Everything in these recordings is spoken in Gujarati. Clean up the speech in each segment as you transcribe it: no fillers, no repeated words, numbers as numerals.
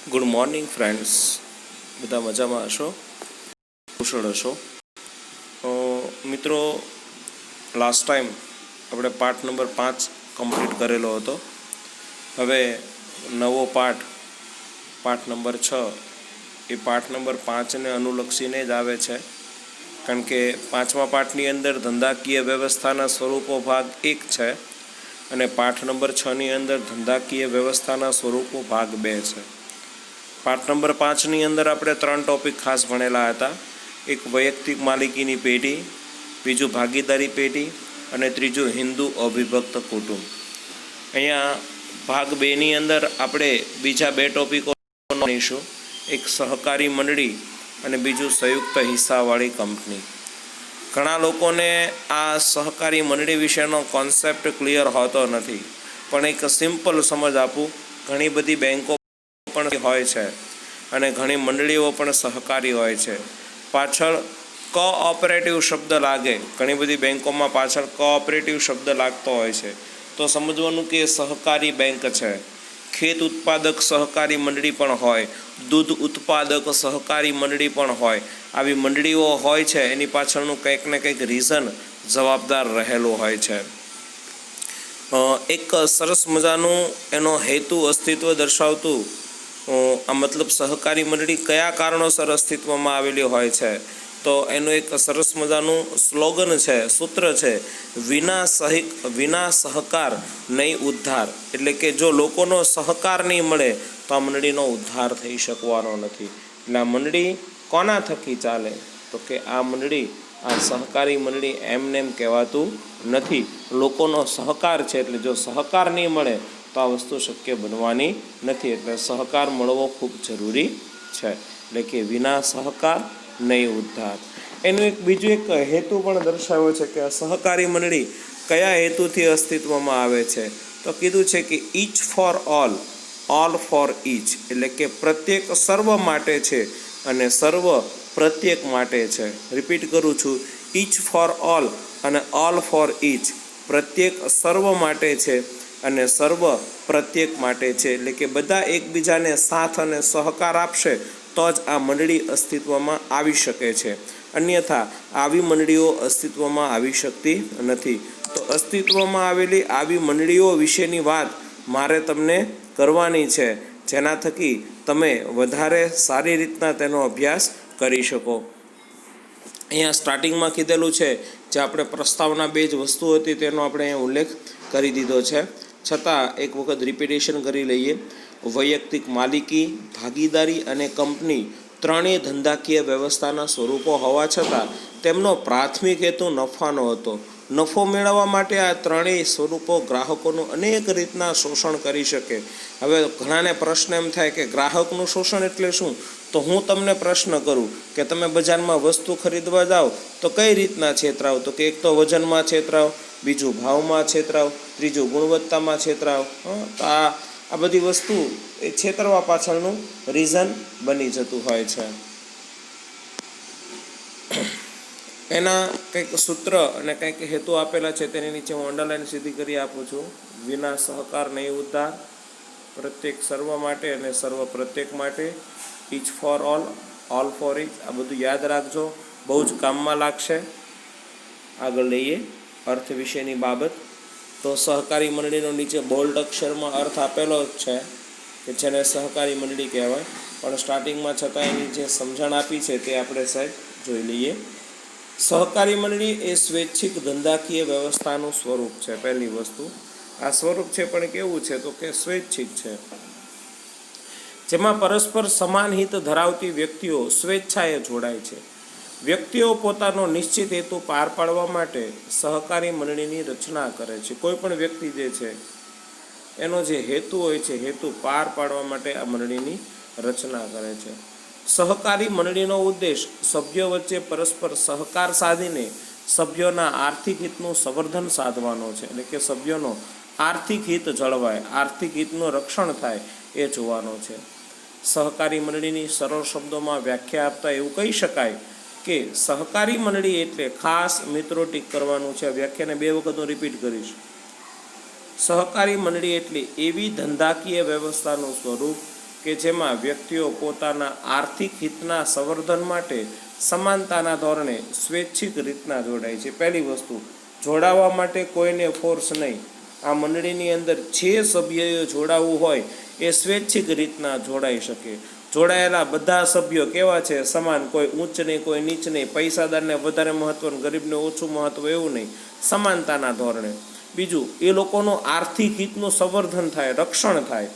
ગુડ મોર્નિંગ ફ્રેન્ડ્સ, બધા મજામાં હશો, કુશળ હશો. મિત્રો, લાસ્ટ ટાઈમ આપણે પાઠ નંબર 5 કમ્પ્લીટ કરેલો હતો. હવે નવો પાઠ નંબર 6 એ પાઠ નંબર 5ને અનુલક્ષીને જ આવે છે. કારણ કે 5મા પાઠની અંદર ધંધાકીય વ્યવસ્થાના સ્વરૂપો ભાગ 1 છે અને પાઠ નંબર 6ની અંદર ધંધાકીય વ્યવસ્થાના સ્વરૂપો ભાગ 2 છે. પાઠ નંબર 5ની અંદર આપણે 3 ટોપિક ખાસ ભણેલા હતા. એક વૈયક્તિક માલિકીની પેઢી, બીજું ભાગીદારી પેઢી અને ત્રીજું હિન્દુ અવિભક્ત કુટુંબ. અહીંયા ભાગ 2ની અંદર આપણે બીજા 2 ટોપિકો ભણીશું. એક સહકારી મંડળી અને બીજું સંયુક્ત હિસ્સાવાળી કંપની. ઘણા લોકોને આ સહકારી મંડળી વિશેનો કોન્સેપ્ટ ક્લિયર હોતો નથી, પણ એક સિમ્પલ સમજ આપું. ઘણી બધી બેન્કો પણ હોય છે અને ઘણી મંડળીઓ પણ સહકારી હોય છે. પાછળ કોઓપરેટિવ શબ્દ લાગે, ઘણી બધી બેન્કોમાં પાછળ કોઓપરેટિવ શબ્દ લાગતો હોય છે, તો સમજવાનું કે સહકારી બેંક છે. ખેત ઉત્પાદક સહકારી મંડળી પણ હોય, દૂધ ઉત્પાદક સહકારી મંડળી પણ હોય. આવી મંડળીઓ હોય છે, એની પાછળનું કંઈક ને કંઈક રીઝન જવાબદાર રહેલું હોય છે. એક સરસ મજાનું એનો હેતુ અસ્તિત્વ દર્શાવતું મતલબ સહકારી મંડળી કયા કારણોસર અસ્તિત્વમાં આવેલી હોય છે, તો એનું એક સરસ મજાનું સ્લોગન છે, સૂત્ર છે, વિના સહકાર નહીં ઉદ્ધાર. એટલે કે જો લોકોનો સહકાર નહીં મળે તો આ મંડળીનો ઉદ્ધાર થઈ શકવાનો નથી. એટલે આ મંડળી કોના થકી ચાલે, તો કે આ મંડળી, આ સહકારી મંડળી એમને એમ કહેવાતું નથી. લોકોનો સહકાર છે, એટલે જો સહકાર નહીં મળે તો આ વસ્તુ શક્ય બનવાની નથી. એટલે સહકાર મળવો ખૂબ જરૂરી છે. એટલે કે વિના સહકાર નહીં ઉદ્ધાર. એનું એક બીજું એક હેતુ પણ દર્શાવ્યો છે કે આ સહકારી મંડળી કયા હેતુથી અસ્તિત્વમાં આવે છે, તો કીધું છે કે each for all, all for each. એટલે કે પ્રત્યેક સર્વ માટે છે અને સર્વ પ્રત્યેક માટે છે. રિપીટ કરું છું, ઈચ ફોર ઓલ અને ઓલ ફોર ઈચ. પ્રત્યેક સર્વ માટે છે અને સર્વ પ્રત્યેક માટે છે. એટલે કે બધા એકબીજાને સાથ અને સહકાર આપશે તો જ આ મંડળી અસ્તિત્વમાં આવી શકે છે. અન્યથા આવી મંડળીઓ અસ્તિત્વમાં આવી શકતી નથી. તો અસ્તિત્વમાં આવેલી આવી મંડળીઓ વિશેની વાત મારે તમને કરવાની છે, જેના થકી તમે વધારે સારી રીતના તેનો અભ્યાસ કરી શકો. અહીંયા સ્ટાર્ટિંગમાં કીધેલું છે, જે આપણે પ્રસ્તાવના 2 જ વસ્તુ હતી તેનો આપણે અહીંયા ઉલ્લેખ કરી દીધો છે. છતાં એક વખત રિપીટેશન કરી લઈએ. વૈયક્તિક માલિકી, ભાગીદારી અને કંપની ત્રણેય ધંધાકીય વ્યવસ્થાના સ્વરૂપો હોવા છતાં તેમનો પ્રાથમિક હેતુ નફાનો હતો. નફો મેળવવા માટે આ ત્રણેય સ્વરૂપો ગ્રાહકોનું અનેક રીતના શોષણ કરી શકે. હવે ઘણાને પ્રશ્ન એમ થાય કે ગ્રાહકનું શોષણ એટલે શું? તો હું તમને પ્રશ્ન કરું કે તમે બજારમાં વસ્તુ ખરીદવા જાઓ તો કઈ રીતના છેતરાવ? તો કે એક તો વજનમાં છેતરાવ, બીજું ભાવમાં છેતરાવ, ત્રીજું ગુણવત્તામાં છેતરાવ. તો આ બધી વસ્તુ એ છેતરવા પાછળનું રીઝન બની જતું હોય છે. એના કંઈક સૂત્ર અને કંઈક હેતુ આપેલા છે, તેની નીચે હું અંડરલાઈન સીધી કરી આપું છું. વિના સહકાર નહીં ઉદ્ધાર, પ્રત્યેક સર્વ માટે અને સર્વ પ્રત્યેક માટે, each for all, all for each. આ બધું યાદ રાખજો, બહુ જ કામમાં લાગશે. આગળ લઈએ અર્થ વિશેની બાબત. તો સહકારી મંડળીનો નીચે બોલ્ડ અક્ષરમાં અર્થ આપેલો જ છે કે જેને સહકારી મંડળી કહેવાય, પણ સ્ટાર્ટિંગમાં છતાં એની જે સમજણ આપી છે તે આપણે સાહેબ જોઈ લઈએ. સહકારી મંડળી એ સ્વૈચ્છિક ધંધાકીય વ્યવસ્થાનું સ્વરૂપ છે. પહેલી વસ્તુ આ સ્વરૂપ છે, પણ કેવું છે તો કે સ્વૈચ્છિક છે, જેમાં પરસ્પર સમાન હિત ધરાવતી વ્યક્તિઓ સ્વેચ્છાએ જોડાય છે. વ્યક્તિઓ પોતાનો નિશ્ચિત હેતુ પાર પાડવા માટે સહકારી મંડળીની રચના કરે છે. કોઈ પણ વ્યક્તિ જે છે એનો જે હેતુ હોય છે, હેતુ પાર પાડવા માટે આ મંડળીની રચના કરે છે. સહકારી મંડળીનો ઉદ્દેશ સભ્યો વચ્ચે પરસ્પર સહકાર સાધીને સભ્યોના આર્થિક હિતનું સંવર્ધન સાધવાનો છે. એટલે કે સભ્યોનો આર્થિક હિત જળવાય, આર્થિક હિતનું રક્ષણ થાય એ જોવાનો છે. સહકારી મંડળીની સરળ શબ્દોમાં વ્યાખ્યા આપતા એવું કહી શકાય કે સહકારી મંડળી એટલે, ખાસ મિત્રો ટીક કરવાનું છે, વ્યાખ્યાને 2 વખત હું રિપીટ કરીશ. સહકારી મંડળી એટલે એવી ધંધાકીય વ્યવસ્થાનું સ્વરૂપ કે જેમાં વ્યક્તિઓ પોતાના આર્થિક હિતના સંવર્ધન માટે સમાનતાના ધોરણે સ્વૈચ્છિક રીતના જોડાય છે. પહેલી વસ્તુ, જોડાવા માટે કોઈને ફોર્સ નહીં. આ મંડળીની અંદર જે સભ્યોએ જોડાવવું હોય એ સ્વૈચ્છિક રીતના જોડાઈ શકે. જોડાયેલા બધા સભ્યો કેવા છે? સમાન. કોઈ ઊંચ નહીં, કોઈ નીચ નહીં, પૈસાદારને વધારે મહત્વ, ગરીબને ઓછું મહત્વ, એવું નહીં. સમાનતાના ધોરણે. બીજું, એ લોકોનું આર્થિક હિતનું સંવર્ધન થાય, રક્ષણ થાય,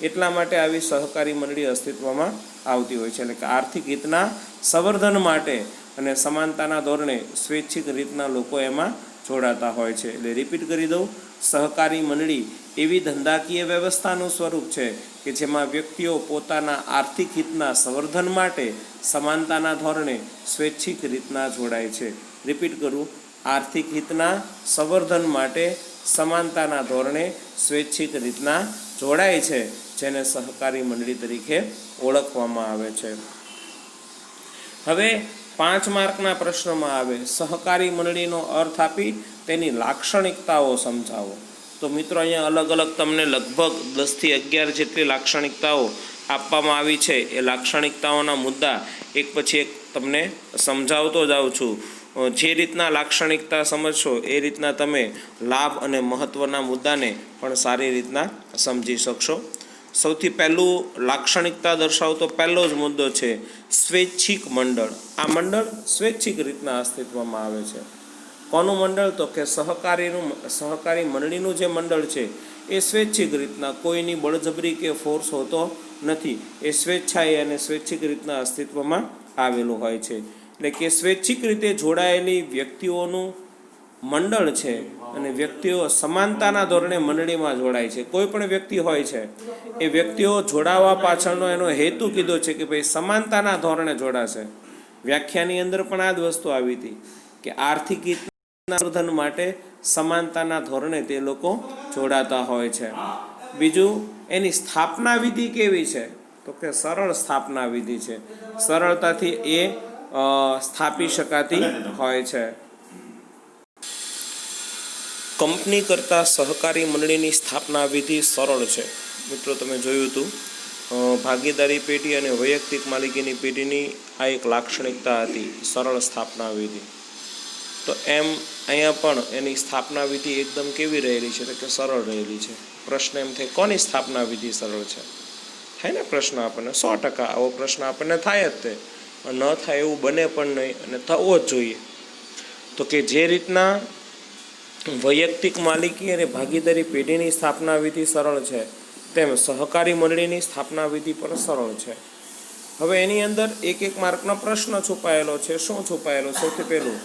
એટલા માટે આવી સહકારી મંડળી અસ્તિત્વમાં આવતી હોય છે. એટલે કે આર્થિક હિતના સંવર્ધન માટે અને સમાનતાના ધોરણે સ્વૈચ્છિક રીતના લોકો એમાં જોડાતા હોય છે. એટલે રિપીટ કરી દઉં, સહકારી મંડળી એવી ધંધાકીય વ્યવસ્થાનું સ્વરૂપ છે કે જેમાં વ્યક્તિઓ પોતાના આર્થિક હિતના સંવર્ધન માટે સમાનતાના ધોરણે સ્વૈચ્છિક રીતના જોડાય છે. રિપીટ કરું, આર્થિક હિતના સંવર્ધન માટે સમાનતાના ધોરણે સ્વૈચ્છિક રીતના જોડાય છે, જેને સહકારી મંડળી તરીકે ઓળખવામાં આવે છે. હવે 5 માર્કના પ્રશ્નમાં આવે, સહકારી મંડળીનો અર્થ આપી તેની લાક્ષણિકતાઓ સમજાવો. તો મિત્રો, અહીંયા અલગ અલગ તમને લગભગ 10 થી 11 જેટલી લાક્ષણિકતાઓ આપવામાં આવી છે. એ લાક્ષણિકતાઓના મુદ્દા એક પછી એક તમને સમજાવતો જાઉં છું. જે રીતના લાક્ષણિકતા સમજશો એ રીતના તમે લાભ અને મહત્ત્વના મુદ્દાને પણ સારી રીતના સમજી શકશો. સૌથી પહેલું લાક્ષણિકતા દર્શાવતો પહેલો જ મુદ્દો છે સ્વૈચ્છિક મંડળ. આ મંડળ સ્વૈચ્છિક રીતના અસ્તિત્વમાં આવે છે. કોનું મંડળ? તો કે સહકારી મંડળીનું જે મંડળ છે એ સ્વૈચ્છિક રીતના, કોઈની બળજબરી કે ફોર્સ હોતો નથી. એ સ્વેચ્છાએ અને સ્વૈચ્છિક રીતના અસ્તિત્વમાં આવેલું હોય છે. એટલે કે સ્વૈચ્છિક રીતે જોડાયેલી વ્યક્તિઓનું મંડળ છે અને વ્યક્તિઓ સમાનતાના ધોરણે મંડળીમાં જોડાય છે. કોઈ પણ વ્યક્તિ હોય છે, એ વ્યક્તિઓ જોડાવા પાછળનો એનો હેતુ કીધો છે કે ભાઈ સમાનતાના ધોરણે જોડાશે. વ્યાખ્યાની અંદર પણ આ જ વસ્તુ આવી હતી કે આર્થિક હિતના સંવર્ધન માટે સમાનતાના ધોરણે તે લોકો જોડાતા હોય છે. બીજું, એની સ્થાપના વિધિ કેવી છે? તો કે સરળ સ્થાપના વિધિ છે. સરળતાથી એ સ્થાપી શકાતી હોય છે. કંપની કરતાં સહકારી મંડળીની સ્થાપના વિધિ સરળ છે. મિત્રો, તમે જોયું હતું ભાગીદારી પેઢી અને વૈયક્તિક માલિકીની પેઢીની આ એક લાક્ષણિકતા હતી, સરળ સ્થાપના વિધિ. તો એમ અહીંયા પણ એની સ્થાપના વિધિ એકદમ કેવી રહેલી છે? તો કે સરળ રહેલી છે. પ્રશ્ન એમ થાય, કોની સ્થાપના વિધિ સરળ છે? થાય ને પ્રશ્ન આપણને, 100% આવો પ્રશ્ન આપણને થાય જ. તે ન થાય એવું બને પણ નહીં અને થવો જ જોઈએ. તો કે જે રીતના વૈયક્તિક માલિકી અને ભાગીદારી પેઢીની સ્થાપના વિધિ સરળ છે, તેમ સહકારી મંડળીની સ્થાપના વિધિ પણ સરળ છે. હવે એની અંદર એક માર્કનો પ્રશ્ન છુપાયેલો છે. શું છુપાયેલો? સૌથી પહેલું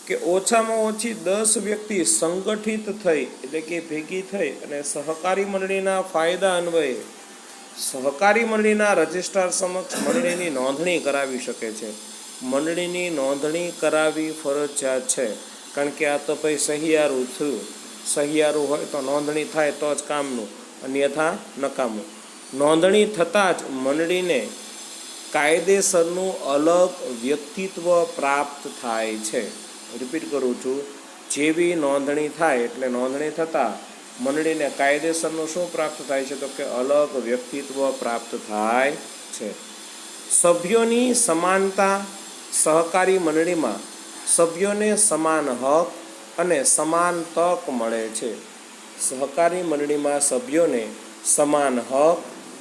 કે ઓછામાં ઓછી 10 વ્યક્તિ સંગઠિત થઈ, એટલે કે ભેગી થઈ અને સહકારી મંડળીના ફાયદા અન્વયે સહકારી મંડળીના રજિસ્ટ્રાર સમક્ષ મંડળીની નોંધણી કરાવી શકે છે. મંડળીની નોંધણી કરાવવી ફરજિયાત છે, કારણ કે આ તો ભાઈ સહિયારું થયું. સહિયારું હોય તો નોંધણી થાય તો જ કામનું, અન્યથા નકામું. નોંધણી થતાં જ મંડળીને કાયદેસરનું અલગ વ્યક્તિત્વ પ્રાપ્ત થાય છે. રિપીટ કરું છું, જેવી નોંધણી થાય એટલે નોંધણી થતાં મંડળીને કાયદેસરનું શું પ્રાપ્ત થાય છે? તો કે અલગ વ્યક્તિત્વ પ્રાપ્ત થાય છે. સભ્યોની સમાનતા. સહકારી મંડળીમાં સભ્યોને સમાન હક અને સમાન તક મળે છે. સહકારી મંડળીમાં સભ્યોને સમાન હક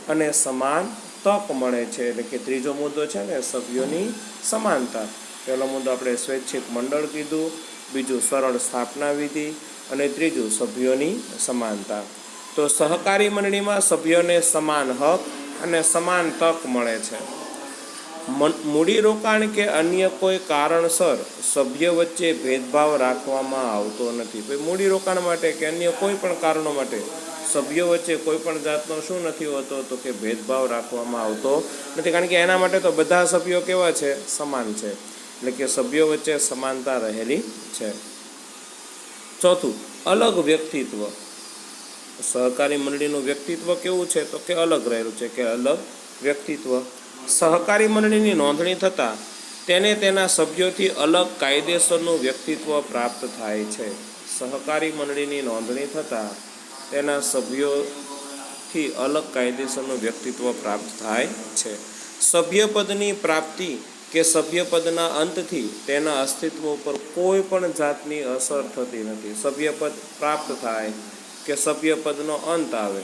અને સમાન તક મળે છે. એટલે કે ત્રીજો મુદ્દો છે ને, સભ્યોની સમાનતા. પહેલો મુદ્દો આપણે સ્વૈચ્છિક મંડળ કીધું, બીજું સરળ સ્થાપના વિધિ અને ત્રીજું સભ્યોની સમાનતા. તો સહકારી મંડળીમાં સભ્યોને સમાન હક અને સમાન તક મળે છે. મૂડીરોકાણ કે અન્ય કોઈ કારણસર સભ્ય વચ્ચે ભેદભાવ રાખવામાં આવતો નથી. ભાઈ મૂડીરોકાણ માટે કે અન્ય કોઈ પણ કારણો માટે સભ્યો વચ્ચે કોઈ પણ જાતનો શું નથી હોતો? તો કે ભેદભાવ રાખવામાં આવતો નથી, કારણ કે એના માટે તો બધા સભ્યો કેવા છે? સમાન છે. એટલે કે સભ્યો વચ્ચે સમાનતા રહેલી છે. ચોથું, અલગ વ્યક્તિત્વ. સહકારી મંડળીનું વ્યક્તિત્વ કેવું છે? તો કે અલગ રહેલું છે, કે અલગ વ્યક્તિત્વ. સહકારી મંડળીની નોંધણી થતાં તેને તેના સભ્યોથી અલગ કાયદેસરનું વ્યક્તિત્વ પ્રાપ્ત થાય છે. સહકારી મંડળીની નોંધણી થતાં તેના સભ્યો થી અલગ કાયદેસરનું વ્યક્તિત્વ પ્રાપ્ત થાય છે. સભ્યપદની પ્રાપ્તિ કે સભ્યપદના અંતથી તેના અસ્તિત્વ ઉપર કોઈ પણ જાતની અસર થતી નથી. સભ્યપદ પ્રાપ્ત થાય કે સભ્યપદનો અંત આવે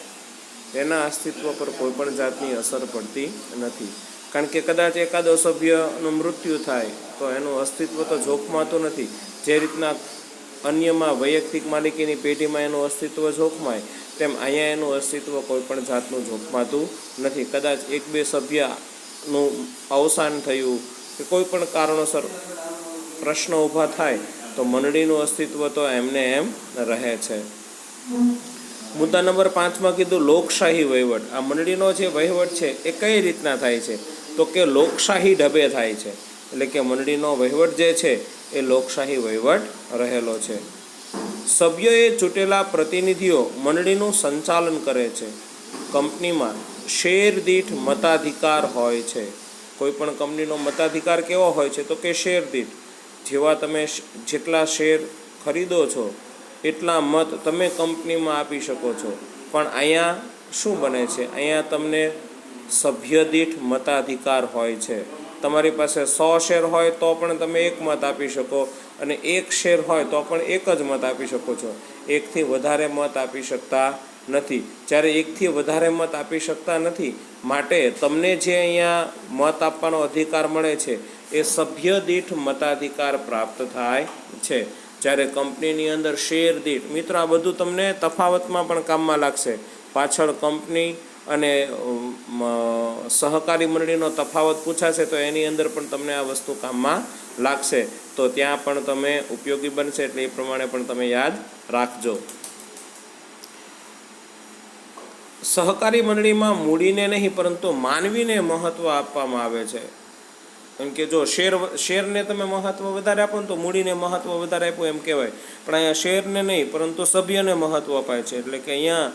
તેના અસ્તિત્વ પર કોઈ પણ જાતની અસર પડતી નથી. કારણ કે કદાચ એકાદો સભ્યનું મૃત્યુ થાય તો એનું અસ્તિત્વ તો જોખમાતું નથી. જે રીતના અન્યમાં વૈયક્તિક માલિકીની પેઢીમાં એનું અસ્તિત્વ જોખમાય તેમ અહીંયા એનું અસ્તિત્વ કોઈ પણ જાતનું જોખમાતું નથી. કદાચ એક બે સભ્યનું અવસાન થયું કે કોઈ પણ કારણોસર પ્રશ્ન ઊભા થાય તો મંડળીનું અસ્તિત્વ તો એમને એમ રહે છે. મુદ્દા નંબર 5માં કીધું લોકશાહી વહીવટ. આ મંડળીનો જે વહીવટ છે એ કઈ રીતના થાય છે તો કે લોકશાહી ઢબે થાય છે. એટલે કે મંડળીનો વહીવટ જે છે એ લોકશાહી વહીવટ રહેલો છે. સભ્યોએ ચૂંટેલા પ્રતિનિધિઓ મંડળીનું સંચાલન કરે છે. કંપનીમાં શેર દીઠ મતાધિકાર હોય છે. કોઈ પણ કંપનીનો મતાધિકાર કેવો હોય છે તો કે શેર દીઠ. જેવા તમે જેટલા શેર ખરીદો છો એટલા મત તમે કંપનીમાં આપી શકો છો. પણ અહીંયા શું બને છે, અહીંયા તમને સભ્ય દીઠ મતાધિકાર હોય છે. તમારી પાસે 100 શેર હોય તો પણ તમે એક મત આપી શકો અને 1 શેર હોય તો પણ એક જ મત આપી શકો છો. એકથી વધારે મત આપી શકતા નથી. જ્યારે એકથી વધારે મત આપી શકતા નથી માટે તમને જે અહીંયા મત આપવાનો અધિકાર મળે છે એ સભ્ય દીઠ મતાધિકાર પ્રાપ્ત થાય છે. જ્યારે કંપનીની અંદર શેર દીઠ, મિત્રો આ બધું તમને તફાવતમાં પણ કામમાં લાગશે. પાછળ કંપની અને સહકારી મંડળીનો તફાવત પૂછાશે તો એની અંદર પણ તમને આ વસ્તુ કામમાં લાગશે. તો ત્યાં પણ તમે ઉપયોગી બનશે એટલે એ પ્રમાણે પણ તમે યાદ રાખજો. સહકારી મંડળીમાં મૂડીને નહીં પરંતુ માનવીને મહત્ત્વ આપવામાં આવે છે. કેમ કે જો શેરને તમે મહત્ત્વ વધારે આપો ને તો મૂડીને મહત્ત્વ વધારે આપ્યું એમ કહેવાય. પણ અહીંયા શેરને નહીં પરંતુ સભ્યને મહત્ત્વ અપાય છે. એટલે કે અહીંયા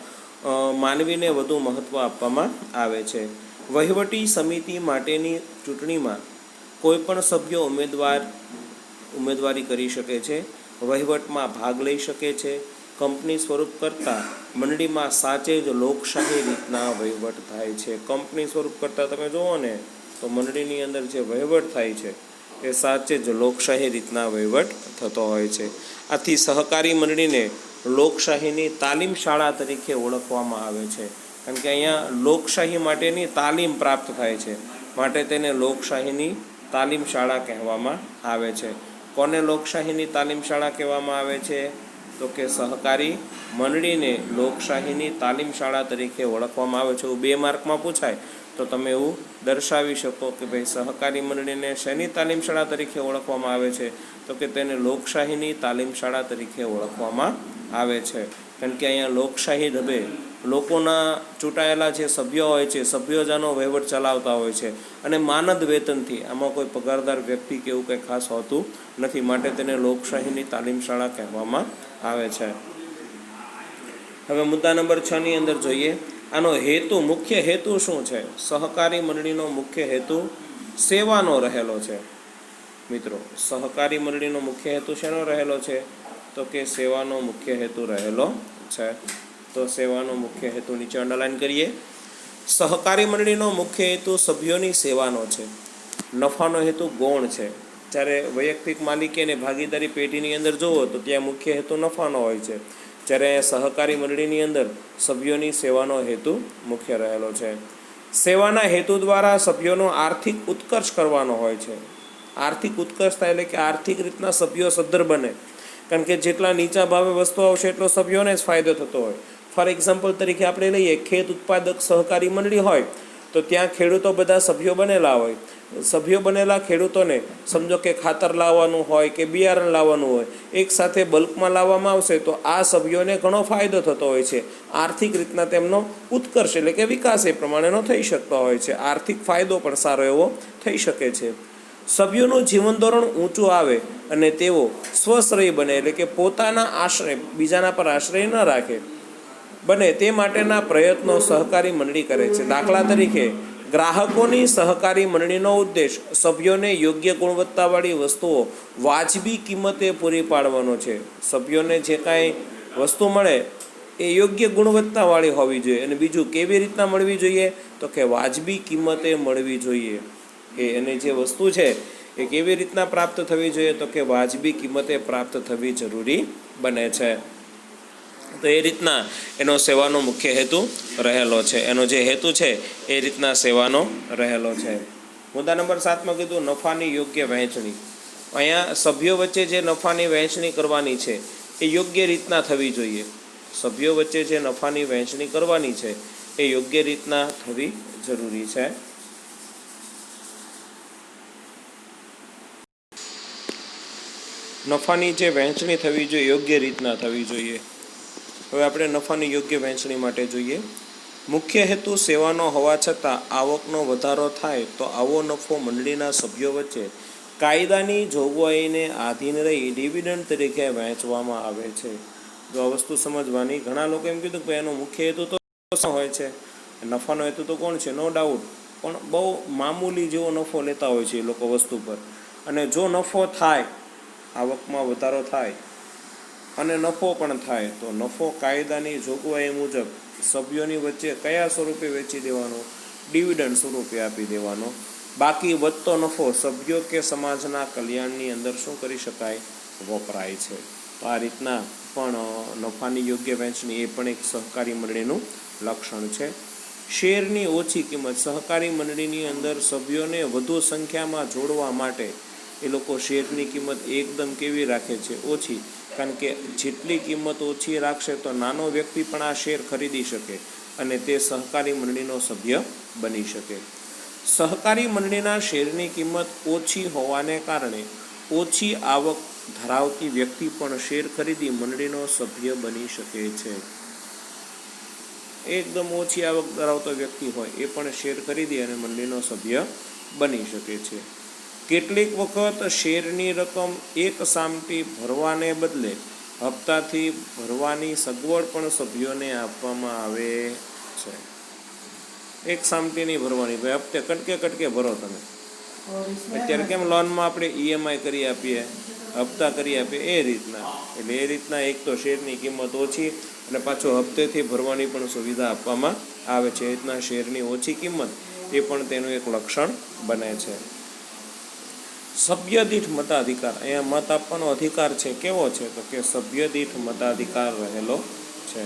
માનવીને વધુ મહત્ત્વ આપવામાં આવે છે. વહીવટી સમિતિ માટેની ચૂંટણીમાં કોઈ પણ સભ્યો ઉમેદવારી કરી શકે છે. વહીવટમાં ભાગ લઈ શકે છે. કંપની સ્વરૂપ કરતાં મંડળીમાં સાચે જ લોકશાહી રીતના વહીવટ થાય છે. કંપની સ્વરૂપ કરતાં તમે જુઓ ને તો મંડળીની અંદર જે વહીવટ થાય છે એ સાચે જ લોકશાહી રીતના વહીવટ થતો હોય છે. આથી સહકારી મંડળીને લોકશાહીની તાલીમ શાળા તરીકે ઓળખવામાં આવે છે. કારણ કે અહીંયા લોકશાહી માટેની તાલીમ પ્રાપ્ત થાય છે માટે તેને લોકશાહીની તાલીમ શાળા કહેવામાં આવે છે. કોને લોકશાહીની તાલીમ શાળા કહેવામાં આવે છે તો કે સહકારી મંડળીને લોકશાહીની તાલીમ શાળા તરીકે ઓળખવામાં આવે છે. એવું 2 માર્કમાં પૂછાય તો તમે એવું દર્શાવી શકો કે ભાઈ સહકારી મંડળીને શેની તાલીમ શાળા તરીકે ઓળખવામાં આવે છે તો કે તેને લોકશાહીની તાલીમ શાળા તરીકે ઓળખવામાં આવે છે. કારણ કે અહીંયા લોકશાહી ઢબે લોકોના ચૂંટાયેલા જે સભ્યો હોય છે, સભ્યો જ આનો વહીવટ ચલાવતા હોય છે અને માનદ વેતનથી. આમાં કોઈ પગારદાર વ્યક્તિ કે એવું કંઈ ખાસ હોતું નથી માટે તેને લોકશાહીની તાલીમ શાળા કહેવામાં આવે છે. હવે મુદ્દા નંબર 6ની અંદર જોઈએ. આનો હેતુ, મુખ્ય હેતુ શું છે? સહકારી મંડળીનો મુખ્ય હેતુ સેવાનો રહેલો છે. મિત્રો સહકારી મંડળીનો મુખ્ય હેતુ શેનો રહેલો છે તો કે સેવાનો મુખ્ય હેતુ રહેલો છે. તો સેવાનો મુખ્ય હેતુ નીચે અંડરલાઈન કરીએ. સહકારી મંડળીનો મુખ્ય હેતુ સભ્યોની સેવાનો છે. નફાનો હેતુ ગૌણ છે. જ્યારે વૈયક્તિક માલિકી અને ભાગીદારી પેઢીની અંદર જુઓ તો ત્યાં મુખ્ય હેતુ નફાનો હોય છે. જ્યારે સહકારી મંડળીની અંદર સભ્યોની સેવાનો હેતુ મુખ્ય રહેલો છે. સેવાના હેતુ દ્વારા સભ્યોનો આર્થિક ઉત્કર્ષ કરવાનો હોય છે. આર્થિક ઉત્કર્ષ થાય એટલે કે આર્થિક રીતના સભ્યો સદ્ધર બને. કારણ કે જેટલા નીચા ભાવે વસ્તુ આવશે એટલો સભ્યોને જ ફાયદો થતો હોય. ફોર એક્ઝામ્પલ તરીકે આપણે લઈએ, ખેત ઉત્પાદક સહકારી મંડળી હોય તો ત્યાં ખેડૂતો બધા સભ્યો બનેલા હોય. સભ્યો બનેલા ખેડૂતોને સમજો કે ખાતર લાવવાનું હોય કે બિયારણ લાવવાનું હોય, એક સાથે બલ્કમાં લાવવામાં આવશે તો આ સભ્યોને ઘણો ફાયદો થતો હોય છે. આર્થિક રીતના તેમનો ઉત્કર્ષ એટલે કે વિકાસ એ પ્રમાણેનો થઈ શકતો હોય છે. આર્થિક ફાયદો પણ સારો એવો થઈ શકે છે. સભ્યોનું જીવન ધોરણ ઊંચું આવે અને તેઓ સ્વશ્રય બને એટલે કે પોતાના આશ્રય, બીજાના પર આશ્રય ન રાખે બને તે માટેના પ્રયત્નો સહકારી મંડળી કરે છે. દાખલા તરીકે ગ્રાહકોની સહકારી મંડળીનો ઉદ્દેશ સભ્યોને યોગ્ય ગુણવત્તાવાળી વસ્તુઓ વાજબી કિંમતે પૂરી પાડવાનો છે. સભ્યોને જે કાંઈ વસ્તુ મળે એ યોગ્ય ગુણવત્તાવાળી હોવી જોઈએ. અને બીજું કેવી રીતના મળવી જોઈએ તો કે વાજબી કિંમતે મળવી જોઈએ. એને જે વસ્તુ છે એ કેવી રીતના પ્રાપ્ત થવી જોઈએ તો કે વાજબી કિંમતે પ્રાપ્ત થવી જરૂરી બને છે. તો એ રીતના એનો સેવાનો મુખ્ય હેતુ રહેલો છે. એનો જે હેતુ છે એ રીતના સેવાનો રહેલો છે. મુદ્દા નંબર 7માં કીધું નફાની યોગ્ય વહેંચણી. અહીંયા સભ્યો વચ્ચે જે નફાની વહેંચણી કરવાની છે એ યોગ્ય રીતના થવી જોઈએ. સભ્યો વચ્ચે જે નફાની વહેંચણી કરવાની છે એ યોગ્ય રીતના થવી જરૂરી છે. નફાની જે વહેંચણી થવી જોઈએ યોગ્ય રીતના થવી જોઈએ. હવે આપણે નફાની યોગ્ય વહેંચણી માટે જોઈએ. મુખ્ય હેતુ સેવાનો હોવા છતાં આવકનો વધારો થાય તો આવો નફો મંડળીના સભ્યો વચ્ચે કાયદાની જોગવાઈને આધીન રહી ડિવિડન્ડ તરીકે વહેંચવામાં આવે છે. જો આ વસ્તુ સમજવાની. ઘણા લોકો એમ કીધું કે એનો મુખ્ય હેતુ તો શું હોય છે, નફાનો હેતુ તો કોણ છે, નો ડાઉટ, પણ બહુ મામૂલી જેવો નફો લેતા હોય છે એ લોકો વસ્તુ પર. અને જો નફો થાય, આવકમાં વધારો થાય અને નફો પણ થાય તો નફો કાયદાની જોગવાઈ મુજબ સભ્યોની વચ્ચે કયા સ્વરૂપે વેચી દેવાનો, ડિવિડન્ડ સ્વરૂપે આપી દેવાનો. બાકી વધતો નફો સભ્યો કે સમાજના કલ્યાણની અંદર શું કરી શકાય, વપરાય છે. તો આ રીતના પણ નફાની યોગ્ય વહેંચણી એ પણ એક સહકારી મંડળીનું લક્ષણ છે. શેરની ઓછી કિંમત. સહકારી મંડળીની અંદર સભ્યોને વધુ સંખ્યામાં જોડવા માટે એ લોકો શેરની કિંમત એકદમ કેવી રાખે છે, ઓછી. કારણ કે જેટલી કિંમત ઓછી રાખશે તો નાનો વ્યક્તિ પણ આ શેર ખરીદી શકે અને તે સહકારી મંડળીનો સભ્ય બની શકે. સહકારી મંડળીના શેરની કિંમત ઓછી હોવાને કારણે ઓછી આવક ધરાવતી વ્યક્તિ પણ શેર ખરીદી મંડળીનો સભ્ય બની શકે છે. એકદમ ઓછી આવક ધરાવતો વ્યક્તિ હોય એ પણ શેર ખરીદી અને મંડળીનો સભ્ય બની શકે છે. કેટલીક વખત શેરની રકમ એક સામટી ભરવાને બદલે હપ્તાથી ભરવાની સગવડ પણ સભ્યોને આપવામાં આવે છે. એક સામટી નહીં ભરવાની, ભાઈ હપ્તે કટકે ભરો તમે. અત્યારે કેમ લોનમાં આપણે ઈએમઆઈ કરી આપીએ, હપ્તા કરી આપીએ, એ રીતના. એટલે એ રીતના એક તો શેરની કિંમત ઓછી અને પાછો હપ્તેથી ભરવાની પણ સુવિધા આપવામાં આવે છે. એ રીતના શેરની ઓછી કિંમત એ પણ તેનું એક લક્ષણ બને છે. સભ્ય દીઠ મતાધિકાર. અહીંયા મત આપવાનો અધિકાર છે, કેવો છે તો કે સભ્ય દીઠ મતાધિકાર રહેલો છે.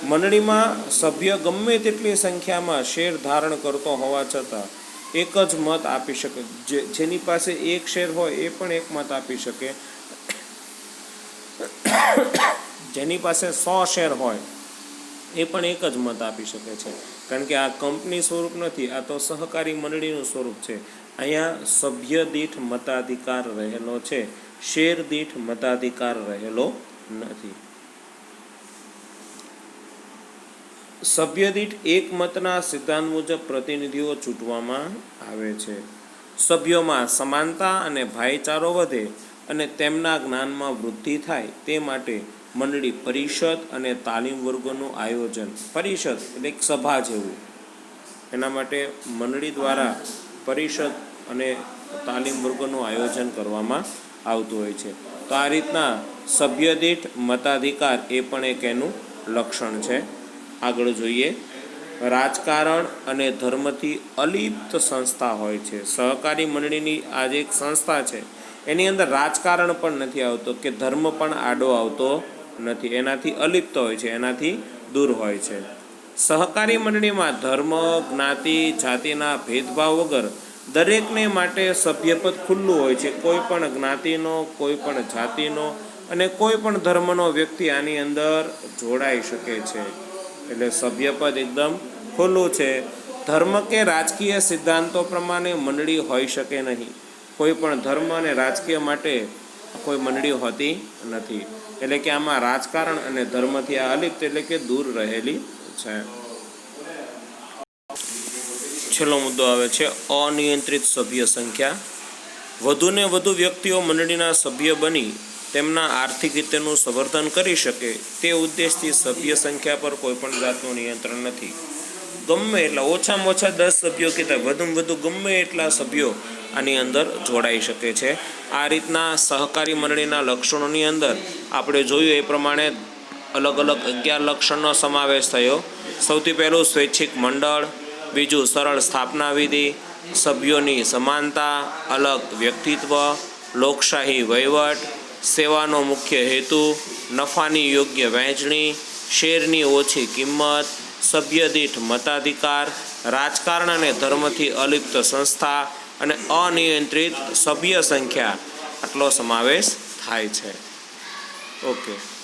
મંડળીમાં સભ્ય ગમે તેટલી સંખ્યામાં શેર ધારણ કરતો હોવા છતાં એક જ મત આપી શકે. જેની પાસે એક શેર હોય એ પણ એક મત આપી શકે. જેની પાસે 100 શેર હોય એ પણ એક જ મત આપી શકે છે. કારણ કે આ કંપની સ્વરૂપ નથી, આ તો સહકારી મંડળીનું સ્વરૂપ છે. અહીંયા સભ્ય દીઠ મતાધિકાર રહેલો છે, શેર દીઠ મતાધિકાર રહેલો નથી. સભ્ય દીઠ એક મતના સિદ્ધાંત મુજબ પ્રતિનિધિઓ ચૂંટવામાં આવે છે. સભ્યોમાં સમાનતા અને ભાઈચારો વધે અને તેમના જ્ઞાનમાં વૃદ્ધિ થાય તે માટે મંડળી પરિષદ અને તાલીમ વર્ગોનું આયોજન. પરિષદ એટલે એક સભા જેવું, એના માટે મંડળી દ્વારા પરિષદ અને તાલીમ વર્ગોનું આયોજન કરવામાં આવતું હોય છે. તો આ રીતના સભ્ય દીઠ મતાધિકાર એ પણ એક એનું લક્ષણ છે. આગળ જોઈએ. રાજકારણ અને ધર્મથી અલિપ્ત સંસ્થા હોય છે. સહકારી મંડળીની આ જે એક સંસ્થા છે એની અંદર રાજકારણ પણ નથી આવતો કે ધર્મ પણ આડો આવતો નથી. એનાથી અલિપ્ત હોય છે, એનાથી દૂર હોય છે. સહકારી મંડળીમાં ધર્મ, જ્ઞાતિ, જાતિના ભેદભાવ વગર દરેકને માટે સભ્યપદ ખુલ્લું હોય છે. કોઈ પણ જ્ઞાતિનો, કોઈ પણ જાતિનો અને કોઈ પણ ધર્મનો વ્યક્તિ આની અંદર જોડાઈ શકે છે. એટલે સભ્યપદ એકદમ ખુલ્લું છે. ધર્મ કે રાજકીય સિદ્ધાંતો પ્રમાણે મંડળી હોઈ શકે નહીં. કોઈ પણ ધર્મ અને રાજકીય માટે કોઈ મંડળી હોતી નથી. એટલે કે આમાં રાજકારણ અને ધર્મથી આ અલિપ્ત એટલે કે દૂર રહેલી છે. છેલ્લો મુદ્દો આવે છે અનિયંત્રિત સભ્ય સંખ્યા. વધુને વધુ વ્યક્તિઓ મંડળીના સભ્ય બની તેમના આર્થિક રીતેનું સંવર્ધન કરી શકે તે ઉદ્દેશથી સભ્ય સંખ્યા પર કોઈપણ જાતનું નિયંત્રણ નથી. ગમે એટલા ઓછામાં ઓછા 10 સભ્યો કીધા, વધુમાં વધુ ગમે એટલા સભ્યો આની અંદર જોડાઈ શકે છે. આ રીતના સહકારી મંડળીના લક્ષણોની અંદર આપણે જોયું એ પ્રમાણે અલગ અલગ 11 લક્ષણનો સમાવેશ થયો. સૌથી પહેલું સ્વૈચ્છિક મંડળ, બીજું સરળ સ્થાપના વિધિ, સભ્યોની સમાનતા, અલગ વ્યક્તિત્વ, લોકશાહી વહીવટ, સેવાનો મુખ્ય હેતુ, નફાની યોગ્ય વહેંચણી, શેરની ઓછી કિંમત, સભ્ય દીઠ મતાધિકાર, રાજકારણ અને ધર્મથી અલિપ્ત સંસ્થા અને અનિયંત્રિત સભ્ય સંખ્યા આટલો સમાવેશ થાય છે. ઓકે.